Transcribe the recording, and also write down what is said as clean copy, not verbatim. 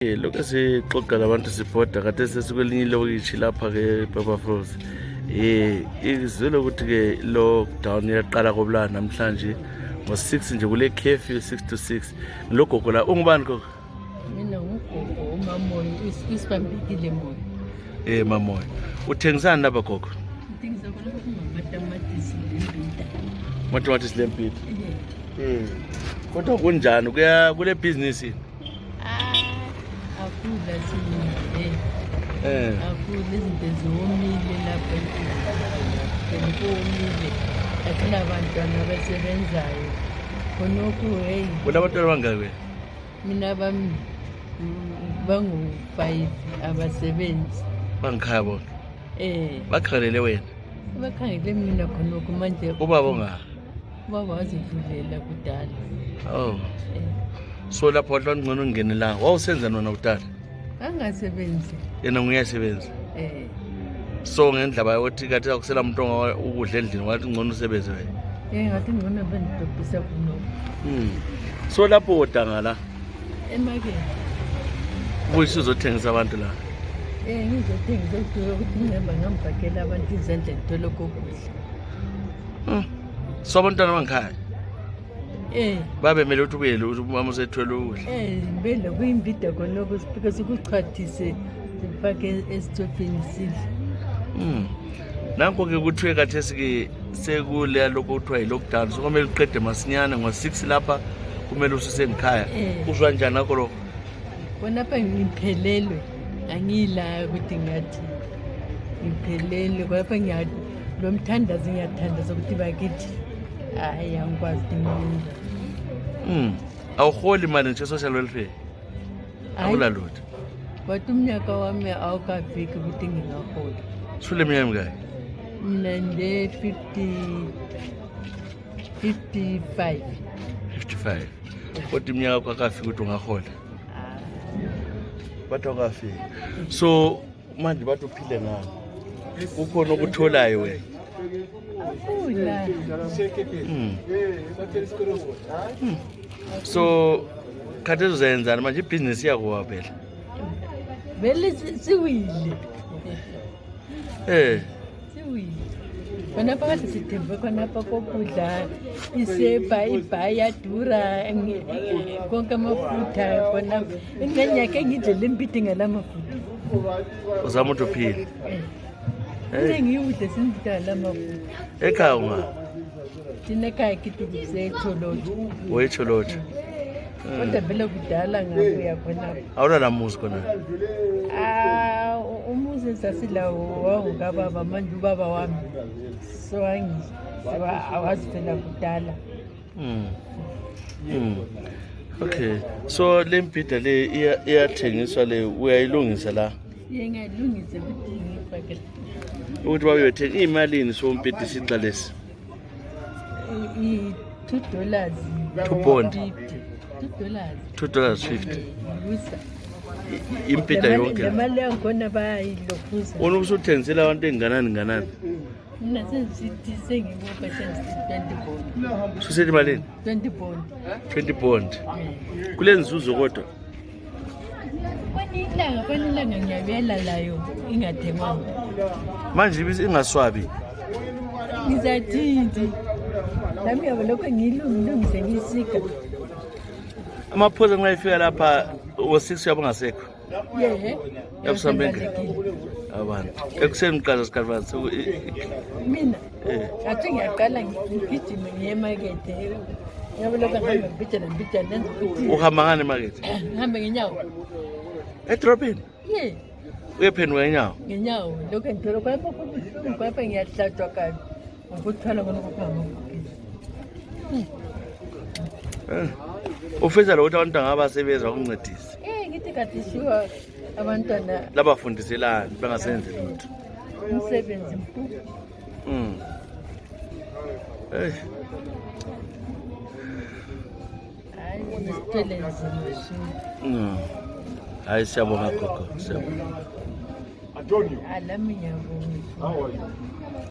Lokhu sixoxa labantu sibhoda kade sesikwelinye ilokishi lapha-ke eBarberfrost. Izwile ukuthi-ke lockdown iyaqala kobulala namhlanje ngo-6 nje kule curfew 6 to 6. Ngilogogo la, ungubani gogo? Mina ngugogo uMamoyo isibambekile Moyo. Mamoyo. Uthengisani lapha gogo? Ngithengisa khona amatamatisi lembita. Matamatisi lembita. Kodwa kunjani kule business? Akula sini akula izinto ziwomile lapha emkomile asinabantwana abasebenzayo khonokhu hey Unabantwana bangaki? Mina bangu-5 abasebenzi Bangikhaya bona? Bakhangelele wena? Bakhangele mina khonokhu manje. Ubaba ongaka? Ubaba wazidlulela kudala. So lapho wathi ngcono ngingenelanga. Wawusenza nona kudala? Angasebenzi. Yena nguyasebenza. So ngendaba yokuthi kathi akusela umuntu ukudla endlini wathi ngcono usebenze wena. Ngathi ngcono bendidobhisa kuno. So lapho wodanga la Emakethe. Ubuyise uzothengisa abantu la. Ngizothengisa ukuthi ngihamba ngambhakela abantu izandla ngithole kokudla. So abantwana bangikhaya? Babe mele ukuthi ubuyele ukuthi umama usethwele ukudla. Mbele kuyimbida khonoko sifike sikuchwathise sifake esithopheni sidle. Nanko-ke kuthiwe kathesi-ke sekule lokho kuthiwa yi-lockdown, so kumele uqede masinyane ngo-6 lapha kumele ususengikhaya. Uzwa njani nakho lokho? Khonapha ngiphelelwe angiyila ukuthi ngathi ngiphelelwe khonapha lo mthandazo ngiyathandaza ukuthi bakithi hayi angikwazi ukuthi awuholi imali nje social welfare? Awula lutho? Kodwa umnyaka wami awukafiki ukuthi ngingahola. Sule minyaka mingaki? Mina nde 55. 55. Kodwa iminyaka kwakafika ukuthi ungahola? Bathi awukafiki. So manje bathi uphile ngani? Kukhona okutholayo wena? So khathesi uzayenzani manje ibhizinisi yakuwa phela? Vele siwile. Siwile. Khonapha kade sithembe khonapha kokudla isepa ibhayi yadura konke amafutha khonapha. Inganyake ngidle lembiti ngala mafutha. Uzama ukuthi uphile? Ngiyudle sindidla la mafutha. Ekhaya unga? Thina ekhaya kithi kusecholotsho. Wecholotsho. Kodwa vele kudala ngabuya khonapha. Awula namuzi khona? Umuzi sasilawo wawungababa manje ubaba wami so awazivela kudala. Okay, so le mbhida le iyathengiswa le uyayilungisa la? Ngiyayilungisa ukuthi ngifake ukuthi bawuyothenga iyimalini so umbhida isixa lesi? $2. $2. $2.50. Impida yonke. Le mali yangikhona bayayilokhuza. Wona usuthengisela abantu enganani? Mina sengithi sengibopha $20 bond. Susethi malini? 20 bond. 20 bond. Kule nzuzo kodwa? Kwanilanga ngiyabela layo ingathengwanga. Manje ingaswabi? Ngizathini? Nami yabo lokho ngilungise ngisika. Amaphuzu nxa efika lapha o-6 yabo ngasekho? Yabusambenge? Abantu. Ekuseni uqala sikhathi bani? Mina? Athi ngiyaqala ngigijime ngiye emakethe. Yabo lokho ngihamba ngibhijana nenza ukuthi. Uhamba ngani emakethe? Ngihambe ngenyawo. Edrobheni? Uyephenduka ngenyawo? Ngenyawo. Lokho ngithola khonapha ngiyahlatshwa kabi. Ngokuthwala khonapha kuhamabhokisi. Ufisa lokuthi abantwana abasebenza bakuncedise? Ngithi kade shuwa abantwana labafundiselani bengasenzi lutho? Umsebenzi mkhulu. Hayi nesithele nzima. Hayi siyabonga gogo, siyabonga. Alami ngiyabonga.